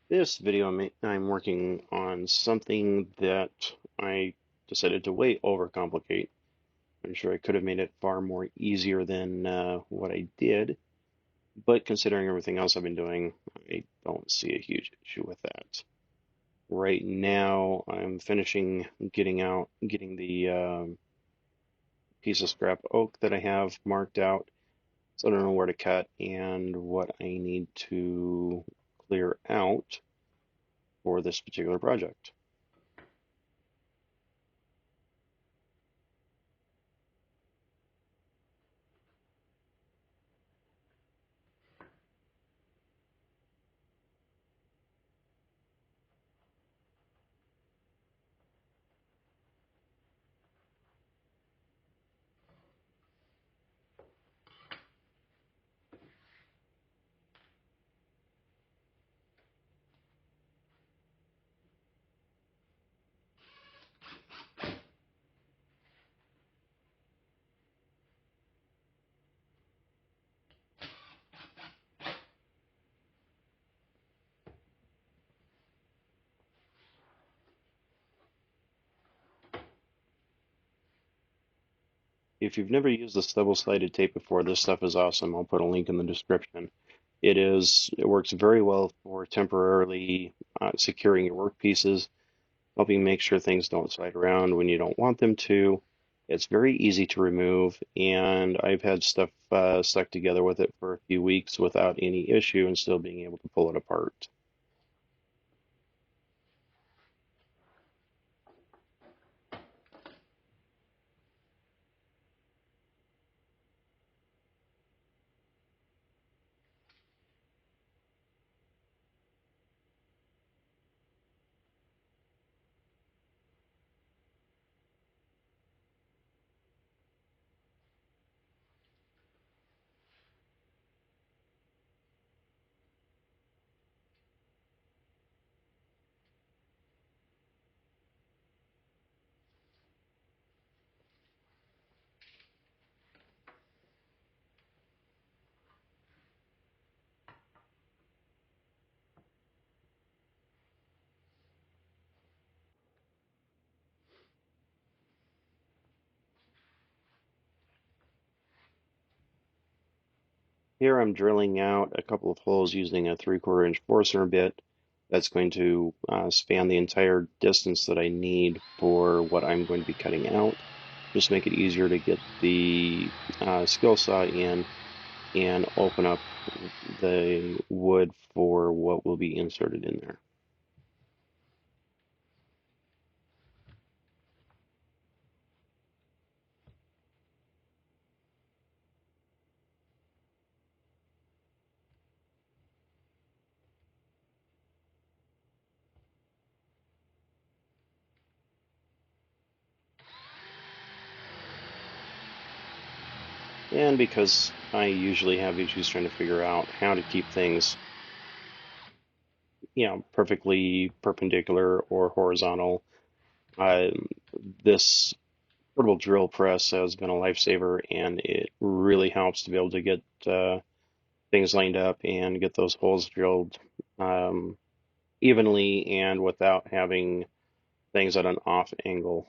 This video, I'm working on something that I decided to way overcomplicate. I'm sure I could have made it far more easier than what I did, but considering everything else I've been doing, I don't see a huge issue with that. Right now, I'm finishing getting the piece of scrap oak that I have marked out, so I don't know where to cut and what I need to clear out for this particular project. If you've never used this double-sided tape before, this stuff is awesome. I'll put a link in the description. It works very well for temporarily securing your work pieces, helping make sure things don't slide around when you don't want them to. It's very easy to remove, and I've had stuff stuck together with it for a few weeks without any issue and still being able to pull it apart. Here I'm drilling out a couple of holes using a 3/4 inch Forstner bit that's going to span the entire distance that I need for what I'm going to be cutting out. Just make it easier to get the skill saw in and open up the wood for what will be inserted in there. And because I usually have issues trying to figure out how to keep things, perfectly perpendicular or horizontal, uh, this portable drill press has been a lifesaver, and it really helps to be able to get things lined up and get those holes drilled um, evenly and without having things at an off angle.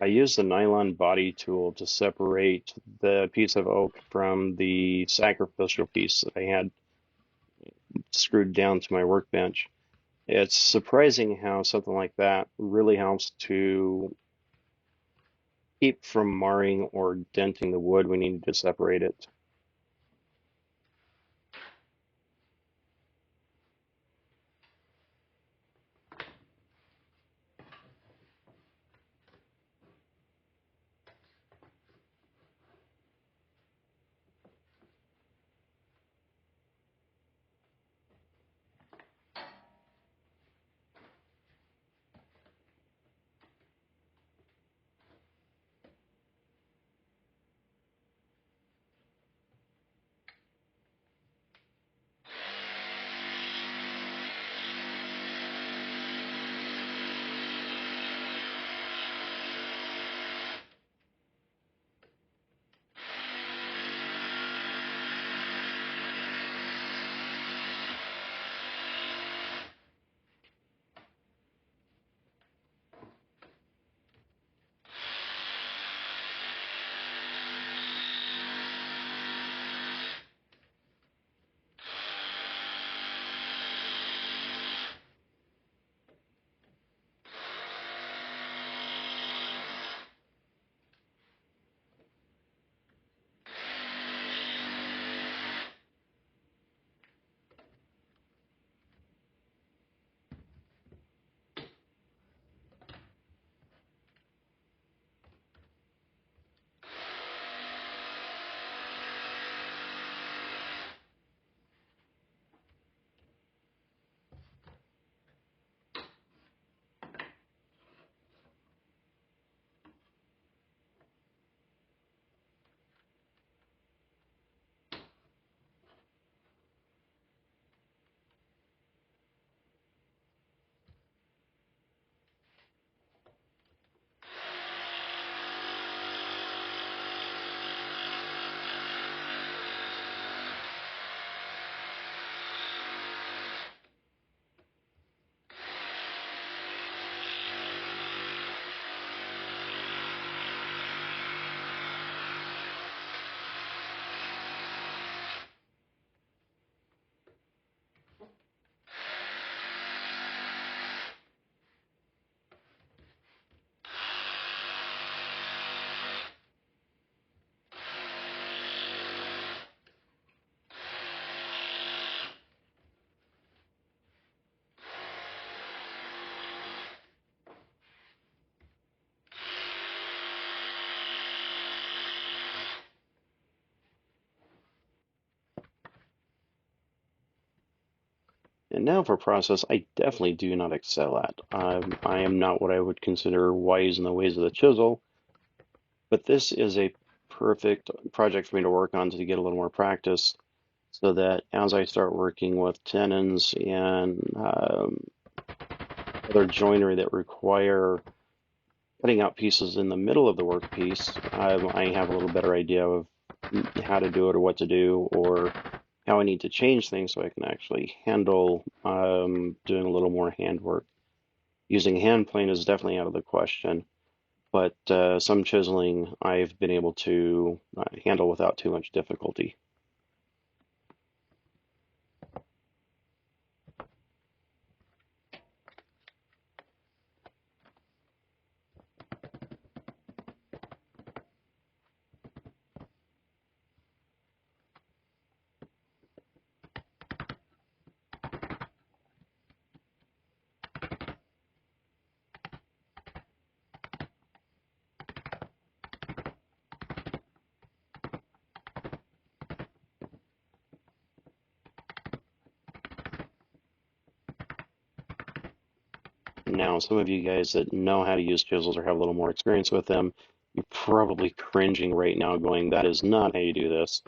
I used the nylon body tool to separate the piece of oak from the sacrificial piece that I had screwed down to my workbench. It's surprising how something like that really helps to keep from marring or denting the wood when you need to separate it. And now for process, I definitely do not excel at. I am not what I would consider wise in the ways of the chisel, but this is a perfect project for me to work on to get a little more practice so that as I start working with tenons and other joinery that require cutting out pieces in the middle of the workpiece, I have a little better idea of how to do it or what to do or how I need to change things so I can actually handle doing a little more handwork. Using hand plane is definitely out of the question, but some chiseling I've been able to handle without too much difficulty. Now, some of you guys that know how to use chisels or have a little more experience with them, you're probably cringing right now going, that is not how you do this.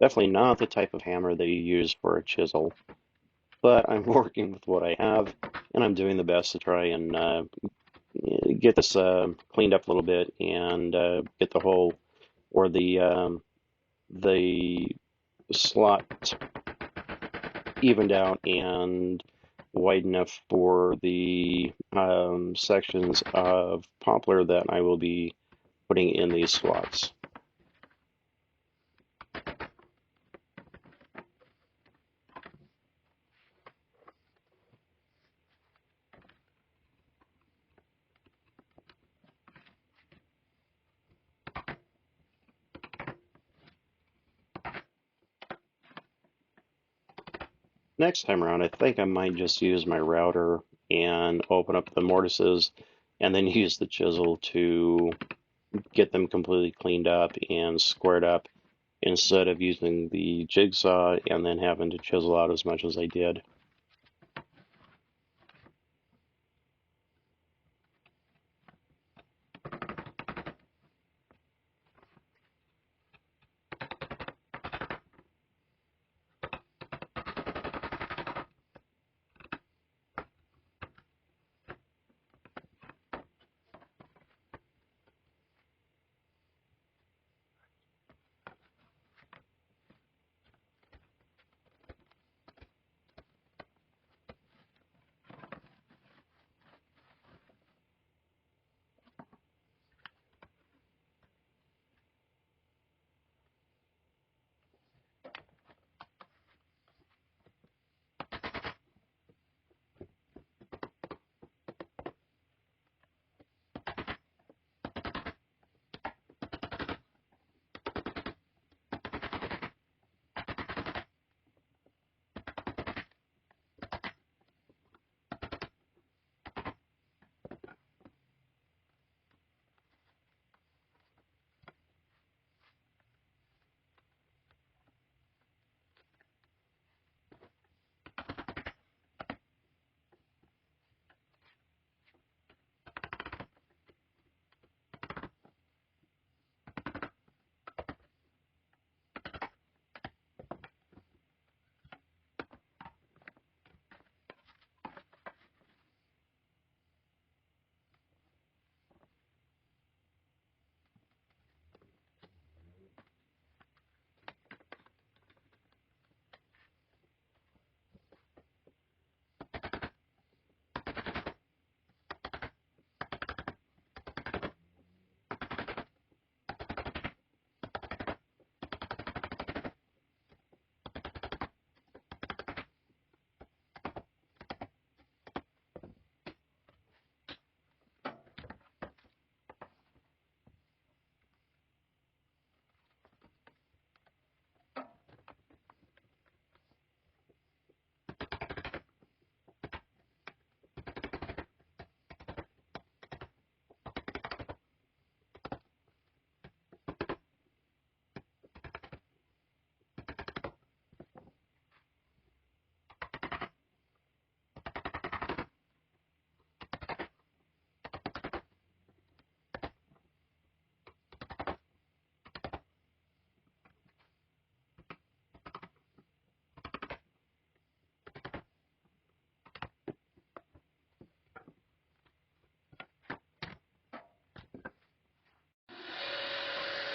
Definitely not the type of hammer that you use for a chisel, but I'm working with what I have, and I'm doing the best to try and get this cleaned up a little bit and get the hole or the slot evened out and wide enough for the sections of poplar that I will be putting in these slots. Next time around, I think I might just use my router and open up the mortises and then use the chisel to get them completely cleaned up and squared up instead of using the jigsaw and then having to chisel out as much as I did.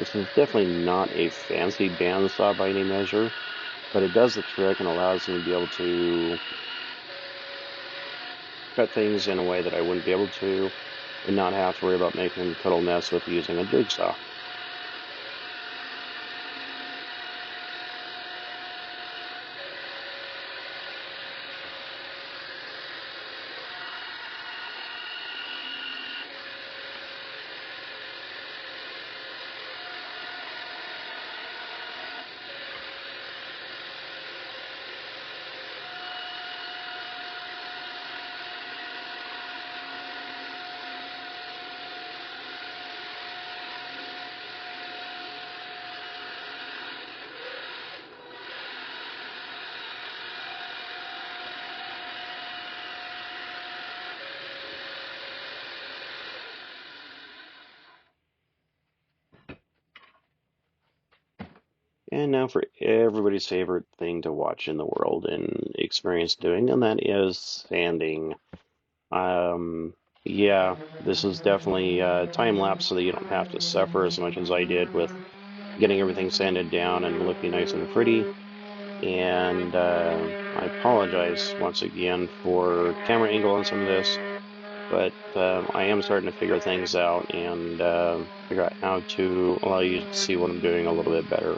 This is definitely not a fancy bandsaw by any measure, but it does the trick and allows me to be able to cut things in a way that I wouldn't be able to and not have to worry about making a total mess with using a jigsaw. And now for everybody's favorite thing to watch in the world and experience doing, and that is sanding. Um, yeah, this is definitely time lapse so that you don't have to suffer as much as I did with getting everything sanded down and looking nice and pretty. And I apologize once again for camera angle on some of this, but I am starting to figure things out and figure out how to allow you to see what I'm doing a little bit better.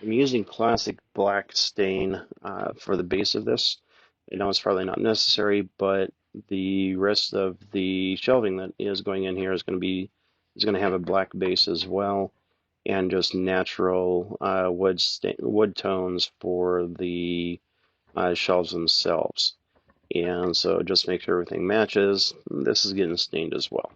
I'm using classic black stain for the base of this. I know it's probably not necessary, but the rest of the shelving that is going in here is going to have a black base as well, and just natural wood tones for the shelves themselves. And so just make sure everything matches. This is getting stained as well.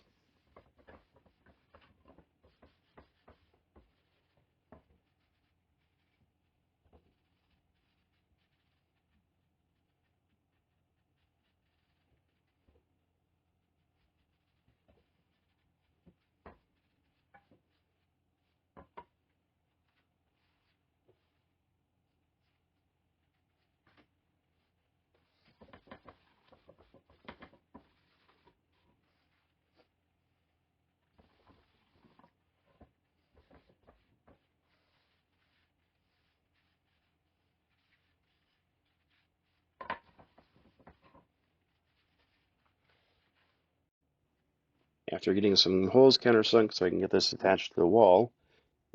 After getting some holes countersunk so I can get this attached to the wall,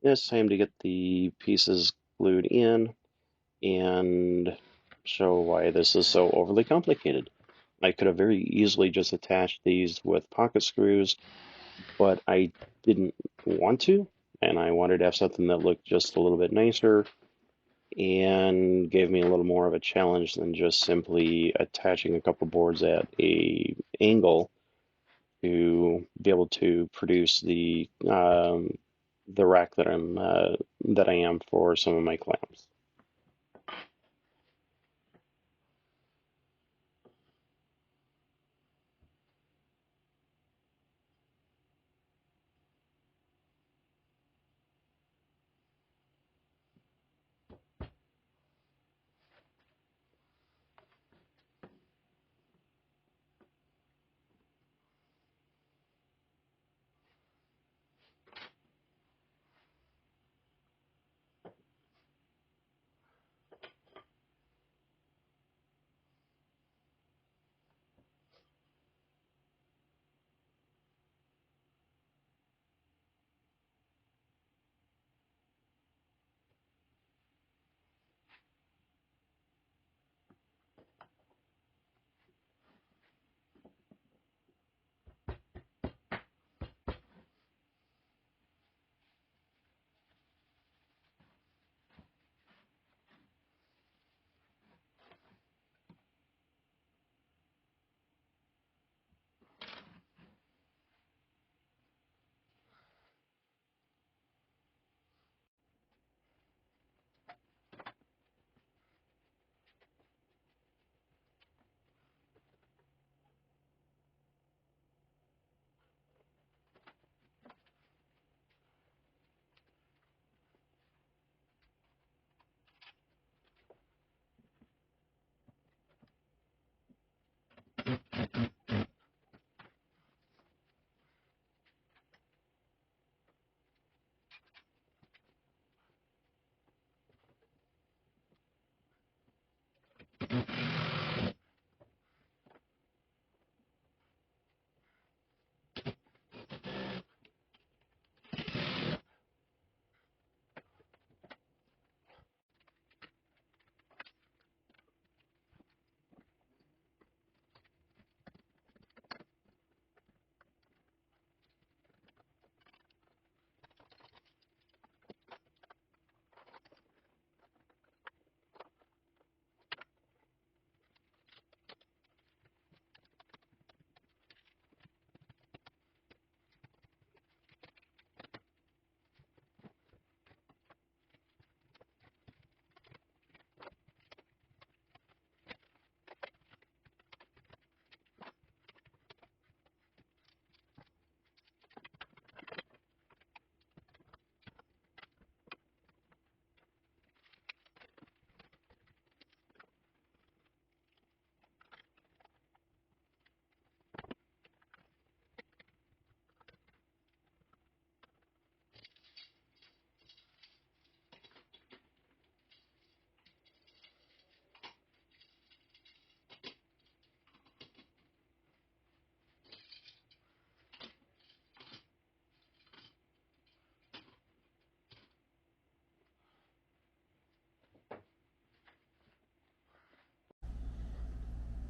it's time to get the pieces glued in and show why this is so overly complicated. I could have very easily just attached these with pocket screws, but I didn't want to, and I wanted to have something that looked just a little bit nicer and gave me a little more of a challenge than just simply attaching a couple boards at a angle to be able to produce the rack that I am for some of my clamps.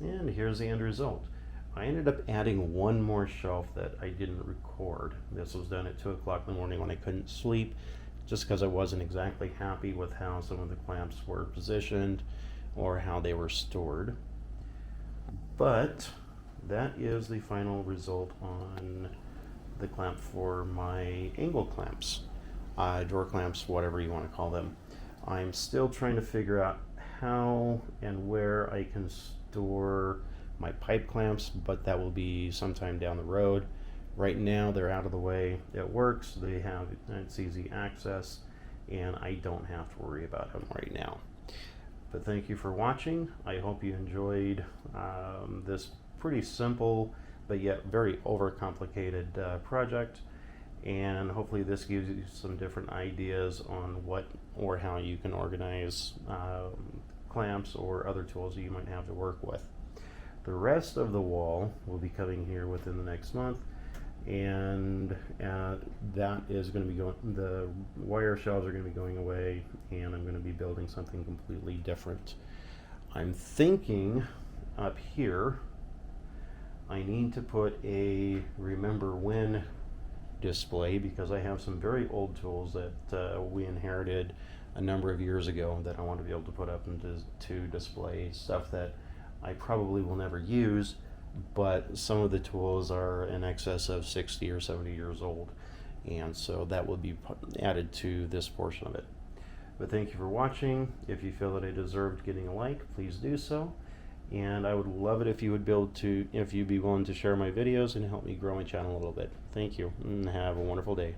And here's the end result. I ended up adding one more shelf that I didn't record. This was done at 2 o'clock in the morning when I couldn't sleep, just because I wasn't exactly happy with how some of the clamps were positioned or how they were stored. But that is the final result on the clamp for my angle clamps, door clamps, whatever you want to call them. I'm still trying to figure out how and where I can store my pipe clamps, but that will be sometime down the road. Right now they're out of the way. It works. It's easy access, and I don't have to worry about them right now. But thank you for watching. I hope you enjoyed this pretty simple but yet very overcomplicated project, and hopefully this gives you some different ideas on what or how you can organize clamps or other tools that you might have to work with. The rest of the wall will be coming here within the next month, and that is going to be going, the wire shelves are going to be going away, and I'm going to be building something completely different. I'm thinking up here I need to put a remember when display, because I have some very old tools that we inherited a number of years ago that I want to be able to put up and to display stuff that I probably will never use, but some of the tools are in excess of 60 or 70 years old, and so that will be added to this portion of it. But thank you for watching. If you feel that I deserved getting a like, please do so, and I would love it if you would if you'd be willing to share my videos and help me grow my channel a little bit. Thank you, and have a wonderful day.